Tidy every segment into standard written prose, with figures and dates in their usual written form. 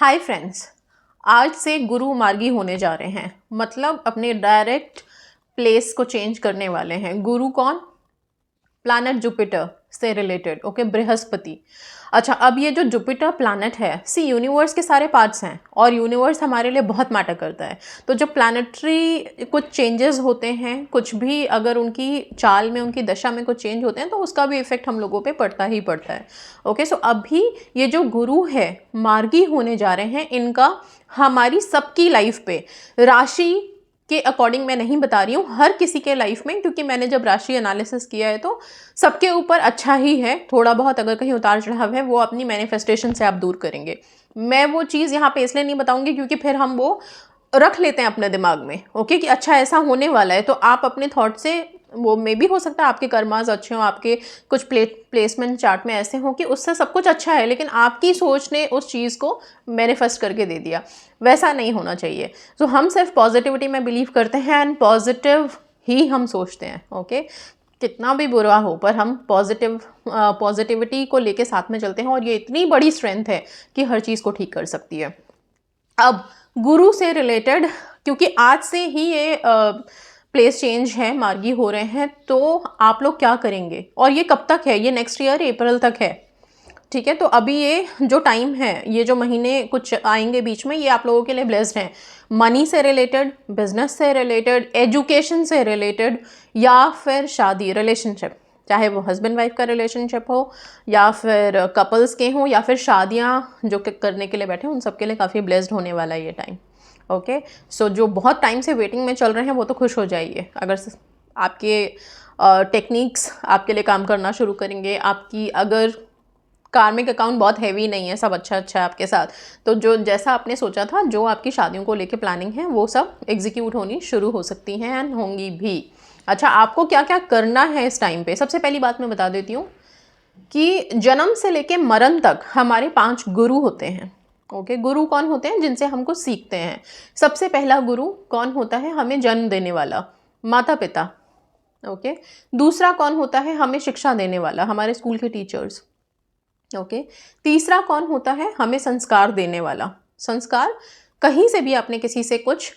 Hi friends, आज से गुरु मार्गी होने जा रहे हैं। मतलब अपने डायरेक्ट प्लेस को चेंज करने वाले हैं। गुरु कौन? प्लैनेट जुपिटर से रिलेटेड। ओके, बृहस्पति। अच्छा, अब ये जो जुपिटर प्लैनेट है, यूनिवर्स के सारे पार्ट्स हैं और यूनिवर्स हमारे लिए बहुत मैटर करता है। तो जब प्लैनेटरी कुछ चेंजेस होते हैं, कुछ भी अगर उनकी चाल में, उनकी दशा में कुछ चेंज होते हैं, तो उसका भी इफेक्ट हम लोगों पे पड़ता ही पड़ता है। ओके, सो अभी ये जो गुरु है मार्गी होने जा रहे हैं, इनका हमारी सबकी लाइफ पे, राशि के अकॉर्डिंग मैं नहीं बता रही हूँ, हर किसी के लाइफ में, क्योंकि मैंने जब राशि एनालिसिस किया है तो सबके ऊपर अच्छा ही है। थोड़ा बहुत अगर कहीं उतार चढ़ाव है वो अपनी मैनिफेस्टेशन से आप दूर करेंगे। मैं वो चीज़ यहाँ पे इसलिए नहीं बताऊंगी क्योंकि फिर हम वो रख लेते हैं अपने दिमाग में। ओके, कि अच्छा ऐसा होने वाला है, तो आप अपने थॉट से, वो मे भी हो सकता है आपके कर्मास अच्छे हों, आपके कुछ प्लेसमेंट चार्ट में ऐसे हों कि उससे सब कुछ अच्छा है, लेकिन आपकी सोच ने उस चीज़ को मैनिफेस्ट करके दे दिया। वैसा नहीं होना चाहिए। तो हम सिर्फ पॉजिटिविटी में बिलीव करते हैं एंड पॉजिटिव ही हम सोचते हैं। ओके, कितना भी बुरा हो पर हम पॉजिटिविटी को लेके साथ में चलते हैं, और ये इतनी बड़ी स्ट्रेंथ है कि हर चीज़ को ठीक कर सकती है। अब गुरु से रिलेटेड, क्योंकि आज से ही ये प्लेस चेंज है, मार्गी हो रहे हैं, तो आप लोग क्या करेंगे और ये कब तक है? ये नेक्स्ट ईयर अप्रैल तक है। ठीक है, तो अभी ये जो टाइम है, ये जो महीने कुछ आएंगे बीच में, ये आप लोगों के लिए ब्लेस्ड हैं। मनी से रिलेटेड, बिजनेस से रिलेटेड, एजुकेशन से रिलेटेड, या फिर शादी, रिलेशनशिप, चाहे वो हस्बैंड वाइफ का रिलेशनशिप हो या फिर कपल्स के हों या फिर शादियाँ जो करने के लिए बैठे हैं, उन सब के लिए काफ़ी ब्लेस्ड होने वाला है ये टाइम। ओके, सो जो बहुत टाइम से वेटिंग में चल रहे हैं वो तो खुश हो जाइए। अगर आपके टेक्निक्स आपके लिए काम करना शुरू करेंगे, आपकी अगर कार्मिक अकाउंट बहुत हैवी नहीं है, सब अच्छा है आपके साथ, तो जो जैसा आपने सोचा था, जो आपकी शादियों को लेके प्लानिंग है, वो सब एग्जीक्यूट होनी शुरू हो सकती हैं एंड होंगी भी। अच्छा, आपको क्या क्या करना है इस टाइम पे? सबसे पहली बात मैं बता देती हूँ कि जन्म से लेके मरण तक हमारे 5 गुरु होते हैं। ओके, गुरु कौन होते हैं? जिनसे हमको सीखते हैं। सबसे पहला गुरु कौन होता है? हमें जन्म देने वाला, माता पिता। ओके, दूसरा कौन होता है? हमें शिक्षा देने वाला, हमारे स्कूल के टीचर्स। ओके, तीसरा कौन होता है? हमें संस्कार देने वाला। संस्कार, कहीं से भी आपने किसी से कुछ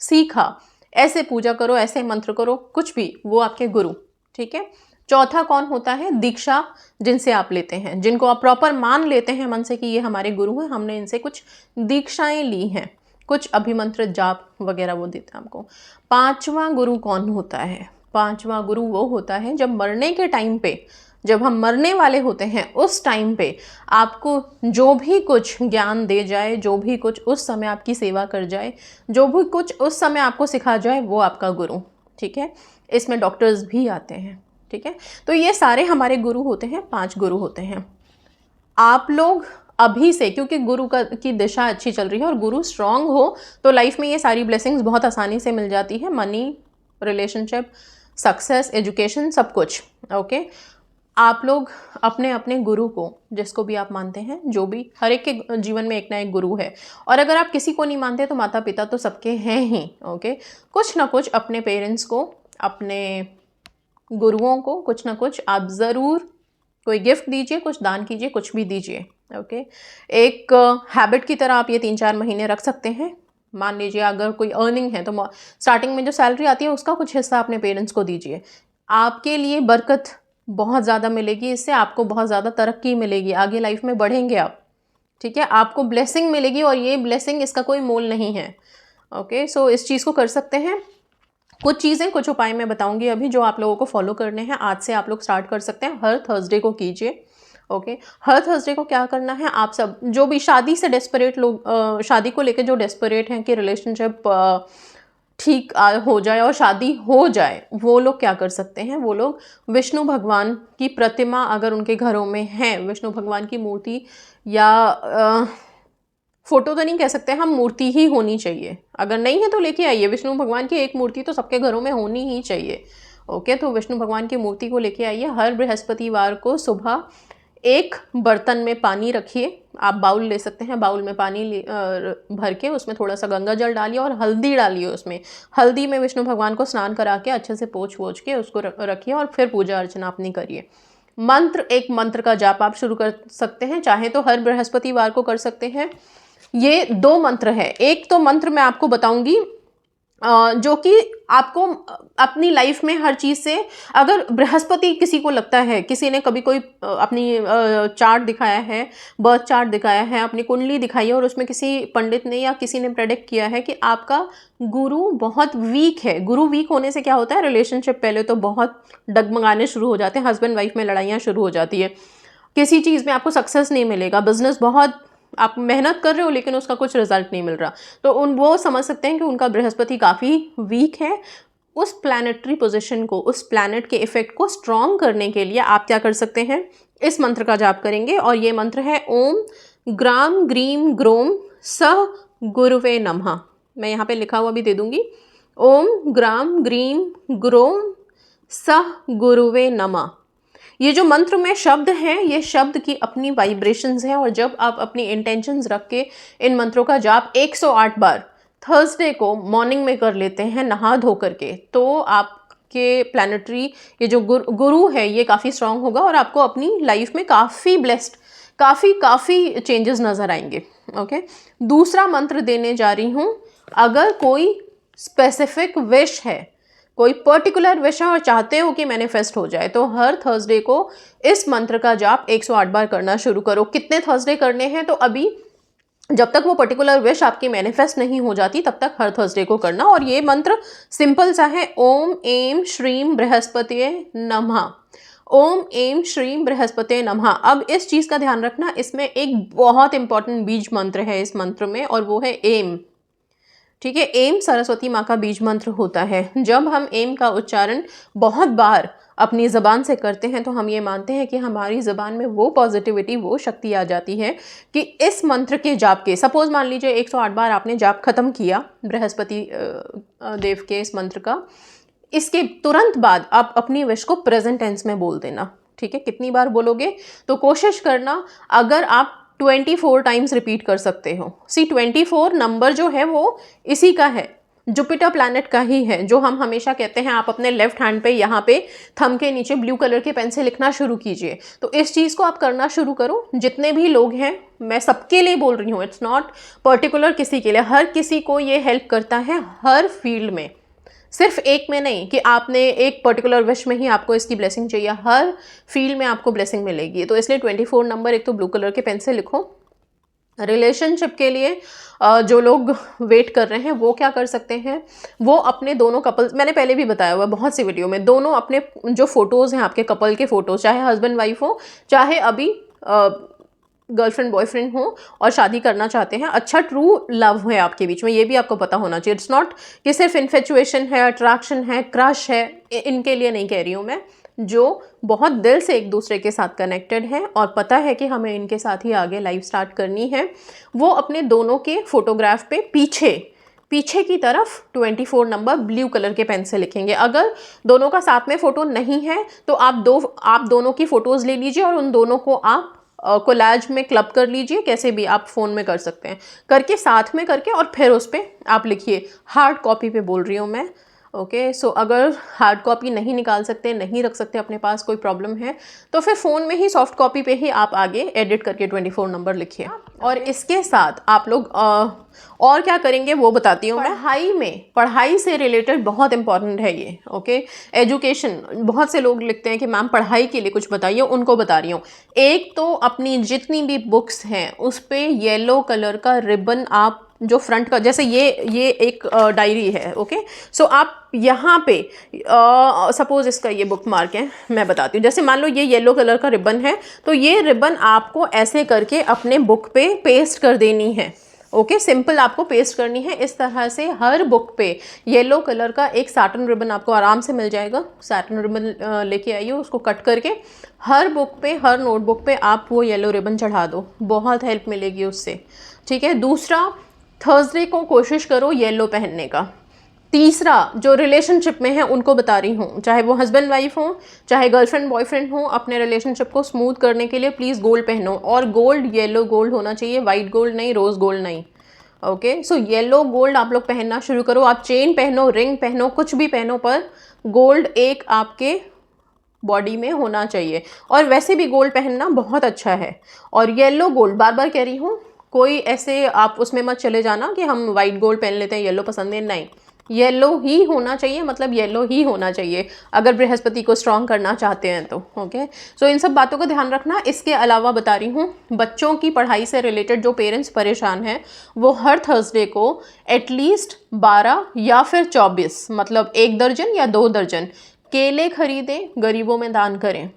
सीखा, ऐसे पूजा करो, ऐसे मंत्र करो, कुछ भी, वो आपके गुरु। ठीक है, चौथा कौन होता है? दीक्षा, जिनसे आप लेते हैं, जिनको आप प्रॉपर मान लेते हैं मन से कि ये हमारे गुरु हैं, हमने इनसे कुछ दीक्षाएं ली हैं, कुछ अभिमंत्र जाप वगैरह वो देते हैं हमको। पांचवा गुरु कौन होता है? पांचवा गुरु वो होता है जब मरने के टाइम पे, जब हम मरने वाले होते हैं, उस टाइम पे आपको जो भी कुछ ज्ञान दे जाए, जो भी कुछ उस समय आपकी सेवा कर जाए, जो भी कुछ उस समय आपको सिखा जाए, वो आपका गुरु। ठीक है, इसमें डॉक्टर्स भी आते हैं। ठीक है, तो ये सारे हमारे गुरु होते हैं, 5 गुरु होते हैं। आप लोग अभी से, क्योंकि गुरु की दिशा अच्छी चल रही है और गुरु स्ट्रांग हो तो लाइफ में ये सारी ब्लेसिंग्स बहुत आसानी से मिल जाती है। मनी, रिलेशनशिप, सक्सेस, एजुकेशन, सब कुछ। ओके, आप लोग अपने अपने गुरु को, जिसको भी आप मानते हैं, जो भी, हर एक के जीवन में एक ना एक गुरु है, और अगर आप किसी को नहीं मानते तो माता पिता तो सबके हैं ही। ओके, कुछ ना कुछ अपने पेरेंट्स को, अपने गुरुओं को कुछ ना कुछ आप ज़रूर कोई गिफ्ट दीजिए, कुछ दान कीजिए, कुछ भी दीजिए। ओके, एक हैबिट की तरह आप ये 3-4 महीने रख सकते हैं। मान लीजिए अगर कोई अर्निंग है तो स्टार्टिंग में जो सैलरी आती है उसका कुछ हिस्सा अपने पेरेंट्स को दीजिए। आपके लिए बरकत बहुत ज़्यादा मिलेगी, इससे आपको बहुत ज़्यादा तरक्की मिलेगी, आगे लाइफ में बढ़ेंगे आप। ठीक है, आपको ब्लेसिंग मिलेगी और ये ब्लेसिंग, इसका कोई मोल नहीं है। ओके, सो इस चीज़ को कर सकते हैं। कुछ चीज़ें, कुछ उपाय मैं बताऊंगी अभी जो आप लोगों को फॉलो करने हैं। आज से आप लोग स्टार्ट कर सकते हैं, हर थर्सडे को कीजिए। ओके, हर थर्सडे को क्या करना है, आप सब जो भी शादी से डेस्परेट लोग, शादी को लेकर जो डेस्परेट हैं कि रिलेशनशिप ठीक हो जाए और शादी हो जाए, वो लोग क्या कर सकते हैं? वो लोग विष्णु भगवान की प्रतिमा अगर उनके घरों में है, विष्णु भगवान की मूर्ति, या फोटो तो नहीं कह सकते हम, मूर्ति ही होनी चाहिए। अगर नहीं है तो लेके आइए, विष्णु भगवान की एक मूर्ति तो सबके घरों में होनी ही चाहिए। ओके, तो विष्णु भगवान की मूर्ति को लेके आइए। हर बृहस्पतिवार को सुबह एक बर्तन में पानी रखिए, आप बाउल ले सकते हैं, बाउल में पानी भर के उसमें थोड़ा सा गंगा जल डालिए और हल्दी डालिए उसमें। हल्दी में विष्णु भगवान को स्नान करा के अच्छे से पोंछ वोछ के उसको रखिए और फिर पूजा अर्चना अपनी करिए। मंत्र, एक मंत्र का जाप आप शुरू कर सकते हैं, चाहे तो हर बृहस्पतिवार को कर सकते हैं, ये 2 मंत्र है। एक तो मंत्र मैं आपको बताऊंगी जो कि आपको अपनी लाइफ में हर चीज़ से, अगर बृहस्पति किसी को लगता है, किसी ने कभी कोई अपनी चार्ट दिखाया है, बर्थ चार्ट दिखाया है, अपनी कुंडली दिखाई है और उसमें किसी पंडित ने या किसी ने प्रेडिक्ट किया है कि आपका गुरु बहुत वीक है। गुरु वीक होने से क्या होता है, रिलेशनशिप पहले तो बहुत डगमगाने शुरू हो जाते हैं, हस्बैंड वाइफ में लड़ाइयाँ शुरू हो जाती है, किसी चीज़ में आपको सक्सेस नहीं मिलेगा, बिजनेस बहुत आप मेहनत कर रहे हो लेकिन उसका कुछ रिजल्ट नहीं मिल रहा, तो वो समझ सकते हैं कि उनका बृहस्पति काफ़ी वीक है। उस प्लैनेटरी पोजीशन को, उस प्लैनेट के इफेक्ट को स्ट्रॉन्ग करने के लिए आप क्या कर सकते हैं, इस मंत्र का जाप करेंगे। और ये मंत्र है ओम ग्राम ग्रीम ग्रोम स गुरुवे नमः। मैं यहाँ पे लिखा हुआ भी दे दूंगी, ओम ग्राम ग्रीम ग्रोम स गुरुवे नमः। ये जो मंत्र में शब्द हैं, ये शब्द की अपनी वाइब्रेशंस हैं, और जब आप अपनी इंटेंशंस रख के इन मंत्रों का जाप 108 बार थर्सडे को मॉर्निंग में कर लेते हैं नहा धो करके, तो आपके प्लैनेटरी ये जो गुरु है ये काफ़ी स्ट्रांग होगा और आपको अपनी लाइफ में काफ़ी ब्लेस्ड, काफ़ी चेंजेस नज़र आएंगे। ओके, दूसरा मंत्र देने जा रही हूँ। अगर कोई स्पेसिफिक विश है, कोई पर्टिकुलर विश है और चाहते हो कि मैनिफेस्ट हो जाए, तो हर थर्सडे को इस मंत्र का जाप 108 बार करना शुरू करो। कितने थर्सडे करने हैं, तो अभी जब तक वो पर्टिकुलर विश आपकी मैनिफेस्ट नहीं हो जाती तब तक हर थर्सडे को करना। और ये मंत्र सिंपल सा है, ओम एम श्रीम बृहस्पतिये नमः, ओम एम श्रीम बृहस्पतिये नमः। अब इस चीज़ का ध्यान रखना, इसमें एक बहुत इंपॉर्टेंट बीज मंत्र है इस मंत्र में, और वो है एम। ठीक है, एम सरस्वती माँ का बीज मंत्र होता है। जब हम एम का उच्चारण बहुत बार अपनी ज़बान से करते हैं तो हम ये मानते हैं कि हमारी ज़बान में वो पॉजिटिविटी, वो शक्ति आ जाती है कि इस मंत्र के जाप के, सपोज़ मान लीजिए 108 बार आपने जाप खत्म किया बृहस्पति देव के इस मंत्र का, इसके तुरंत बाद आप अपनी विश को प्रेजेंट टेंस में बोल देना। ठीक है, कितनी बार बोलोगे, तो कोशिश करना अगर आप 24 टाइम्स रिपीट कर सकते हो। 24 नंबर जो है वो इसी का है, जुपिटर प्लैनेट का ही है, जो हम हमेशा कहते हैं आप अपने लेफ्ट हैंड पे यहाँ पे थंब के नीचे ब्लू कलर के पेन से लिखना शुरू कीजिए। तो इस चीज़ को आप करना शुरू करो। जितने भी लोग हैं, मैं सबके लिए बोल रही हूँ, इट्स नॉट पर्टिकुलर किसी के लिए, हर किसी को ये हेल्प करता है हर फील्ड में, सिर्फ एक में नहीं कि आपने एक पर्टिकुलर विश में ही आपको इसकी ब्लेसिंग चाहिए, हर फील्ड में आपको ब्लेसिंग मिलेगी। तो इसलिए 24 नंबर एक तो ब्लू कलर के पेन से लिखो। रिलेशनशिप के लिए जो लोग वेट कर रहे हैं वो क्या कर सकते हैं, वो अपने दोनों कपल्स, मैंने पहले भी बताया हुआ बहुत सी वीडियो में, दोनों अपने जो फोटोज़ हैं आपके कपल के फोटोज़, चाहे हस्बैंड वाइफ हो, चाहे अभी गर्लफ्रेंड बॉयफ्रेंड हो और शादी करना चाहते हैं, अच्छा ट्रू लव है आपके बीच में, ये भी आपको पता होना चाहिए। इट्स नॉट कि सिर्फ इन्फेचुएशन है, अट्रैक्शन है, क्रश है, इनके लिए नहीं कह रही हूँ मैं, जो बहुत दिल से एक दूसरे के साथ कनेक्टेड हैं और पता है कि हमें इनके साथ ही आगे लाइफ स्टार्ट करनी है, वो अपने दोनों के फोटोग्राफ पे पीछे की तरफ 24 नंबर ब्लू कलर के पेन से लिखेंगे। अगर दोनों का साथ में फ़ोटो नहीं है तो आप दोनों की फ़ोटोज़ ले लीजिए और उन दोनों को आप कोलाज में क्लब कर लीजिए, कैसे भी आप फ़ोन में कर सकते हैं, करके साथ में करके और फिर उस पर आप लिखिए। हार्ड कॉपी पे बोल रही हूँ मैं। ओके, सो अगर हार्ड कॉपी नहीं निकाल सकते, नहीं रख सकते अपने पास, कोई प्रॉब्लम है, तो फिर फ़ोन में ही सॉफ्ट कॉपी पे ही आप आगे एडिट करके 24 नंबर लिखिए। और इसके साथ आप लोग और क्या करेंगे वो बताती हूँ मैं। पढ़ाई से रिलेटेड बहुत इंपॉर्टेंट है ये। ओके, एजुकेशन, बहुत से लोग लिखते हैं कि मैम पढ़ाई के लिए कुछ बताइए, उनको बता रही हूँ। एक तो अपनी जितनी भी बुक्स हैं उस पर येलो कलर का रिबन, आप जो फ्रंट का, जैसे ये एक डायरी है, ओके, सो आप यहाँ पे सपोज इसका ये बुक मार्क है, मैं बताती हूँ, जैसे मान लो ये येलो कलर का रिबन है, तो ये रिबन आपको ऐसे करके अपने बुक पे पेस्ट कर देनी है। ओके, सिंपल आपको पेस्ट करनी है इस तरह से। हर बुक पे येलो कलर का एक सैटिन रिबन आपको आराम से मिल जाएगा। सैटिन रिबन लेके आइए, उसको कट करके हर बुक पे, हर नोटबुक पे आप वो येलो रिबन चढ़ा दो, बहुत हेल्प मिलेगी उससे। ठीक है, दूसरा, थर्सडे को कोशिश करो येलो पहनने का। तीसरा, जो रिलेशनशिप में है उनको बता रही हूँ, चाहे वो हस्बैंड वाइफ हो, चाहे गर्लफ्रेंड बॉयफ्रेंड हो, अपने रिलेशनशिप को स्मूथ करने के लिए प्लीज़ गोल्ड पहनो, और गोल्ड येलो गोल्ड होना चाहिए, वाइट गोल्ड नहीं, रोज़ गोल्ड नहीं। ओके, सो येलो गोल्ड आप लोग पहनना शुरू करो। आप चेन पहनो, रिंग पहनो, कुछ भी पहनो, पर गोल्ड एक आपके बॉडी में होना चाहिए। और वैसे भी गोल्ड पहनना बहुत अच्छा है। और येलो गोल्ड, बार बार कह रही हूँ, कोई ऐसे आप उसमें मत चले जाना कि हम वाइट गोल्ड पहन लेते हैं, येलो पसंद है, नहीं, येलो ही होना चाहिए, मतलब येलो ही होना चाहिए अगर बृहस्पति को स्ट्रॉन्ग करना चाहते हैं तो। ओके, सो इन सब बातों का ध्यान रखना। इसके अलावा बता रही हूँ, बच्चों की पढ़ाई से रिलेटेड जो पेरेंट्स परेशान हैं वो हर थर्सडे को एटलीस्ट 12 या फिर 24, मतलब 1 दर्जन या 2 दर्जन केले खरीदें, गरीबों में दान करें।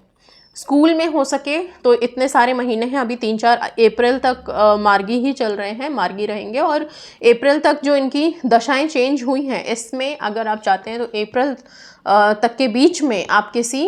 स्कूल में हो सके तो इतने सारे महीने हैं, अभी 3-4 अप्रैल तक मार्गी ही चल रहे हैं, मार्गी रहेंगे, और अप्रैल तक जो इनकी दशाएं चेंज हुई हैं, इसमें अगर आप चाहते हैं तो अप्रैल तक के बीच में आप किसी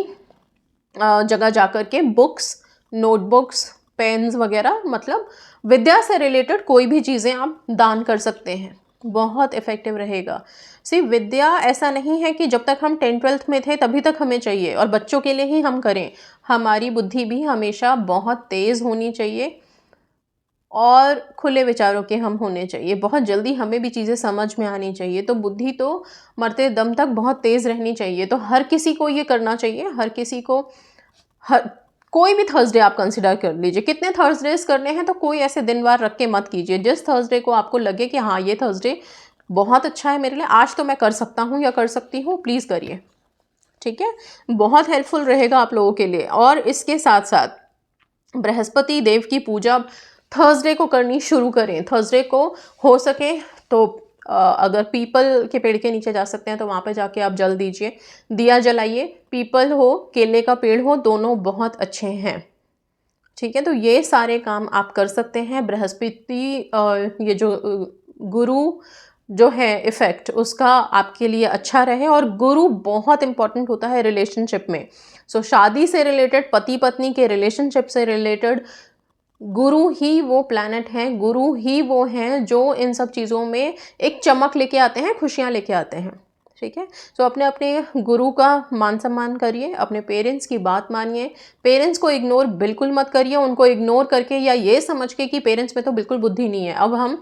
जगह जाकर के बुक्स, नोटबुक्स, पेन्स वगैरह, मतलब विद्या से रिलेटेड कोई भी चीज़ें आप दान कर सकते हैं, बहुत इफ़ेक्टिव रहेगा। विद्या ऐसा नहीं है कि जब तक हम 10th-12th में थे तभी तक हमें चाहिए और बच्चों के लिए ही हम करें। हमारी बुद्धि भी हमेशा बहुत तेज़ होनी चाहिए और खुले विचारों के हम होने चाहिए। बहुत जल्दी हमें भी चीज़ें समझ में आनी चाहिए। तो बुद्धि तो मरते दम तक बहुत तेज़ रहनी चाहिए। तो हर किसी को ये करना चाहिए, हर किसी को, कोई भी थर्सडे आप कंसिडर कर लीजिए। कितने थर्सडेज करने हैं तो कोई ऐसे दिन वार रख के मत कीजिए। जिस थर्सडे को आपको लगे कि हाँ ये थर्सडे बहुत अच्छा है मेरे लिए, आज तो मैं कर सकता हूँ या कर सकती हूँ, प्लीज़ करिए, ठीक है। बहुत हेल्पफुल रहेगा आप लोगों के लिए। और इसके साथ साथ बृहस्पति देव की पूजा थर्सडे को करनी शुरू करें। थर्सडे को हो सके तो अगर पीपल के पेड़ के नीचे जा सकते हैं तो वहाँ पे जाके आप जल दीजिए, दिया जलाइए। पीपल हो, केले का पेड़ हो, दोनों बहुत अच्छे हैं, ठीक है। तो ये सारे काम आप कर सकते हैं। बृहस्पति ये जो गुरु जो है इफ़ेक्ट उसका आपके लिए अच्छा रहे। और गुरु बहुत इंपॉर्टेंट होता है रिलेशनशिप में। शादी से रिलेटेड, पति पत्नी के रिलेशनशिप से रिलेटेड गुरु ही वो प्लैनेट हैं, गुरु ही वो हैं जो इन सब चीज़ों में एक चमक लेके आते हैं, खुशियाँ लेके आते हैं, ठीक है। अपने अपने गुरु का मान सम्मान करिए, अपने पेरेंट्स की बात मानिए, पेरेंट्स को इग्नोर बिल्कुल मत करिए। उनको इग्नोर करके या ये समझ के कि पेरेंट्स में तो बिल्कुल बुद्धि नहीं है, अब हम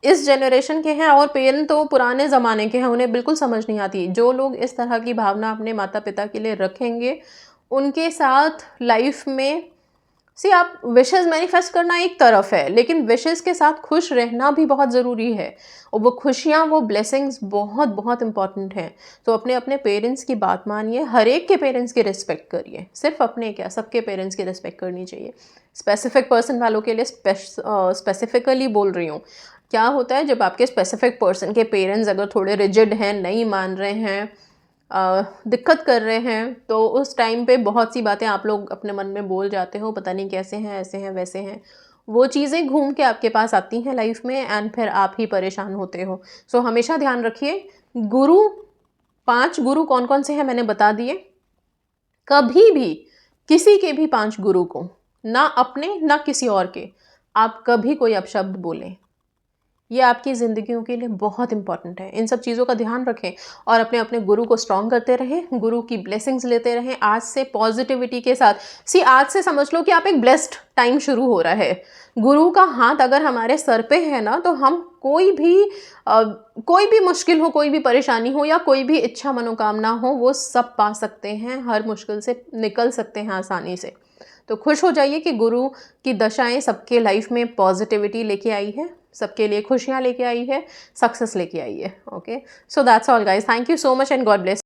इस जनरेशन के हैं और पेरेंट तो पुराने ज़माने के हैं, उन्हें बिल्कुल समझ नहीं आती। जो लोग इस तरह की भावना अपने माता पिता के लिए रखेंगे उनके साथ लाइफ में आप विशेज़ मैनिफेस्ट करना एक तरफ है, लेकिन विशेज़ के साथ खुश रहना भी बहुत ज़रूरी है। और वो खुशियाँ, वो ब्लेसिंग्स बहुत बहुत इंपॉर्टेंट हैं। तो अपने अपने पेरेंट्स की बात मानिए, हर एक के पेरेंट्स की रिस्पेक्ट करिए, सिर्फ अपने क्या, सबके पेरेंट्स की रिस्पेक्ट करनी चाहिए। स्पेसिफिक पर्सन वालों के लिए स्पेसिफिकली बोल रही हूँ। क्या होता है जब आपके स्पेसिफिक पर्सन के पेरेंट्स अगर थोड़े रिजिड हैं, नहीं मान रहे हैं, दिक्कत कर रहे हैं, तो उस टाइम पे बहुत सी बातें आप लोग अपने मन में बोल जाते हो, पता नहीं कैसे हैं, ऐसे हैं, वैसे हैं। वो चीज़ें घूम के आपके पास आती हैं लाइफ में एंड फिर आप ही परेशान होते हो। हमेशा ध्यान रखिए, गुरु 5 गुरु कौन कौन से हैं मैंने बता दिए। कभी भी किसी के भी 5 गुरु को, ना अपने ना किसी और के, आप कभी कोई अपशब्द बोलें, ये आपकी ज़िंदगियों के लिए बहुत इंपॉर्टेंट है। इन सब चीज़ों का ध्यान रखें और अपने अपने गुरु को स्ट्रॉन्ग करते रहें, गुरु की ब्लेसिंग्स लेते रहें आज से पॉजिटिविटी के साथ। आज से समझ लो कि आप एक ब्लेस्ड टाइम शुरू हो रहा है। गुरु का हाथ अगर हमारे सर पे है ना, तो हम कोई भी मुश्किल हो, कोई भी परेशानी हो या कोई भी इच्छा मनोकामना हो, वो सब पा सकते हैं, हर मुश्किल से निकल सकते हैं आसानी से। तो खुश हो जाइए कि गुरु की दशाएं सबके लाइफ में पॉजिटिविटी लेके आई है, सबके लिए खुशियाँ लेके आई है, सक्सेस लेके आई है। Okay, so that's all guys, thank you so much and God bless.